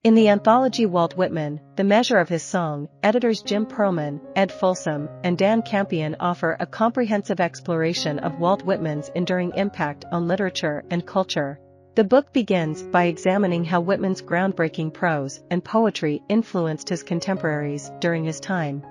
In the anthology Walt Whitman, The Measure of His Song, editors Jim Perlman, Ed Folsom, and Dan Campion offer a comprehensive exploration of Walt Whitman's enduring impact on literature and culture. The book begins by examining how Whitman's groundbreaking prose and poetry influenced his contemporaries during his time.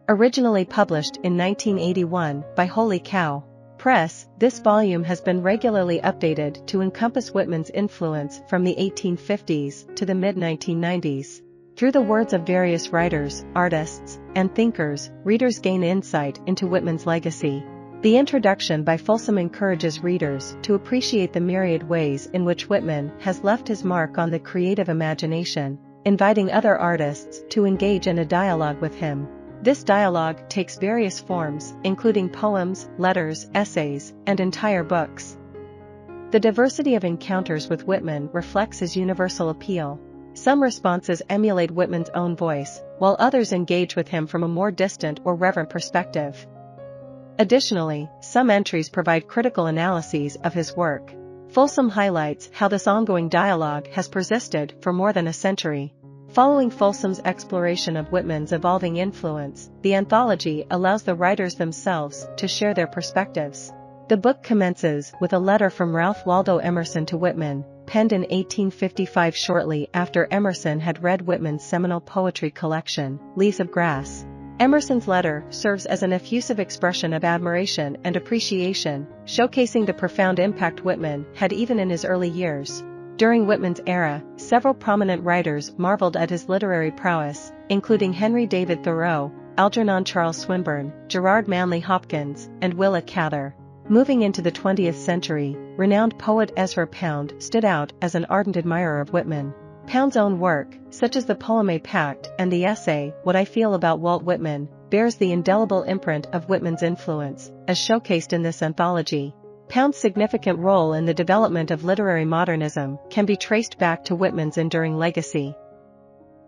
Originally published in 1981 by Holy Cow Press, this volume has been regularly updated to encompass Whitman's influence from the 1850s to the mid-1990s. Through the words of various writers, artists, and thinkers, readers gain insight into Whitman's legacy. The introduction by Folsom encourages readers to appreciate the myriad ways in which Whitman has left his mark on the creative imagination, inviting other artists to engage in a dialogue with him. This dialogue takes various forms, including poems, letters, essays, and entire books. The diversity of encounters with Whitman reflects his universal appeal. Some responses emulate Whitman's own voice, while others engage with him from a more distant or reverent perspective. Additionally, some entries provide critical analyses of his work. Folsom highlights how this ongoing dialogue has persisted for more than a century. Following Folsom's exploration of Whitman's evolving influence, the anthology allows the writers themselves to share their perspectives. The book commences with a letter from Ralph Waldo Emerson to Whitman, penned in 1855 shortly after Emerson had read Whitman's seminal poetry collection, Leaves of Grass. Emerson's letter serves as an effusive expression of admiration and appreciation, showcasing the profound impact Whitman had even in his early years. During Whitman's era, several prominent writers marveled at his literary prowess, including Henry David Thoreau, Algernon Charles Swinburne, Gerard Manley Hopkins, and Willa Cather. Moving into the 20th century, renowned poet Ezra Pound stood out as an ardent admirer of Whitman. Pound's own work, such as the poem A Pact and the essay What I Feel About Walt Whitman, bears the indelible imprint of Whitman's influence, as showcased in this anthology. Pound's significant role in the development of literary modernism can be traced back to Whitman's enduring legacy.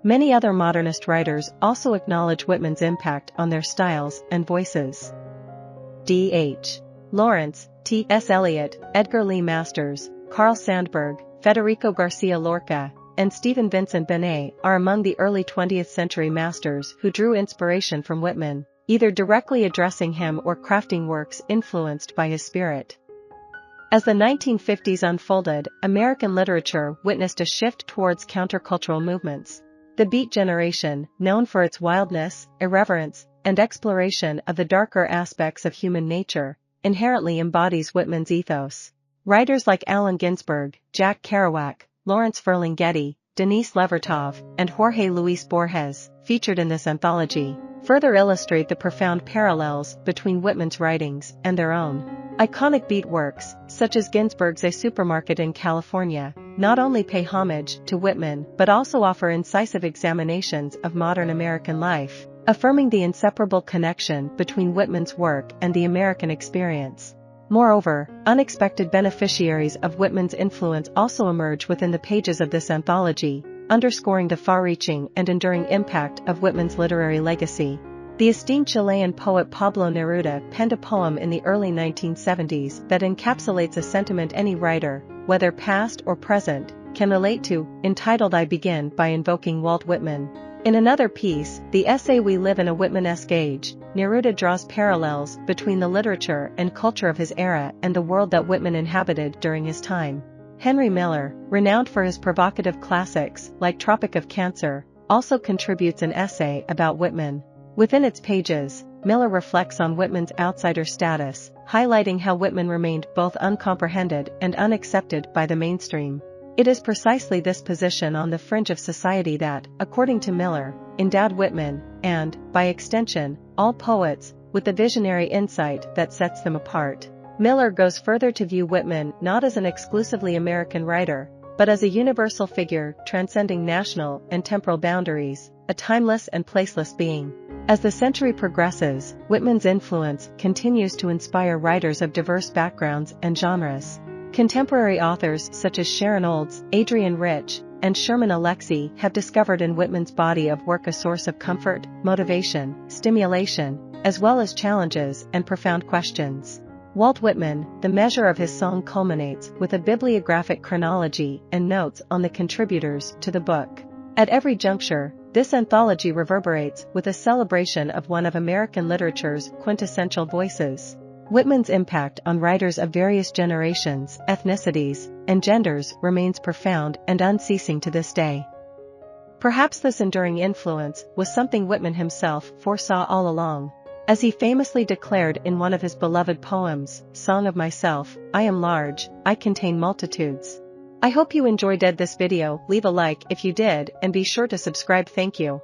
Many other modernist writers also acknowledge Whitman's impact on their styles and voices. D.H. Lawrence, T.S. Eliot, Edgar Lee Masters, Carl Sandburg, Federico Garcia Lorca, and Stephen Vincent Benet are among the early 20th century masters who drew inspiration from Whitman, either directly addressing him or crafting works influenced by his spirit. As the 1950s unfolded, American literature witnessed a shift towards countercultural movements. The Beat generation, known for its wildness, irreverence, and exploration of the darker aspects of human nature, inherently embodies Whitman's ethos. Writers like Allen Ginsberg, Jack Kerouac, Lawrence Ferlinghetti, Denise Levertov, and Jorge Luis Borges, featured in this anthology, further illustrate the profound parallels between Whitman's writings and their own. Iconic beat works, such as Ginsberg's A Supermarket in California, not only pay homage to Whitman but also offer incisive examinations of modern American life, affirming the inseparable connection between Whitman's work and the American experience. Moreover, unexpected beneficiaries of Whitman's influence also emerge within the pages of this anthology, underscoring the far-reaching and enduring impact of Whitman's literary legacy. The esteemed Chilean poet Pablo Neruda penned a poem in the early 1970s that encapsulates a sentiment any writer, whether past or present, can relate to, entitled I Begin by Invoking Walt Whitman. In another piece, the essay We Live in a Whitmanesque Age, Neruda draws parallels between the literature and culture of his era and the world that Whitman inhabited during his time. Henry Miller, renowned for his provocative classics like Tropic of Cancer, also contributes an essay about Whitman. Within its pages, Miller reflects on Whitman's outsider status, highlighting how Whitman remained both uncomprehended and unaccepted by the mainstream. It is precisely this position on the fringe of society that, according to Miller, endowed Whitman, and, by extension, all poets, with the visionary insight that sets them apart. Miller goes further to view Whitman not as an exclusively American writer, but as a universal figure transcending national and temporal boundaries, a timeless and placeless being. As the century progresses, Whitman's influence continues to inspire writers of diverse backgrounds and genres. Contemporary authors such as Sharon Olds, Adrienne Rich, and Sherman Alexie have discovered in Whitman's body of work a source of comfort, motivation, stimulation, as well as challenges and profound questions. Walt Whitman, the measure of his song culminates with a bibliographic chronology and notes on the contributors to the book. At every juncture, this anthology reverberates with a celebration of one of American literature's quintessential voices. Whitman's impact on writers of various generations, ethnicities, and genders remains profound and unceasing to this day. Perhaps this enduring influence was something Whitman himself foresaw all along. As he famously declared in one of his beloved poems, Song of Myself, I am large, I contain multitudes. I hope you enjoyed this video. Leave a like if you did and be sure to subscribe. Thank you.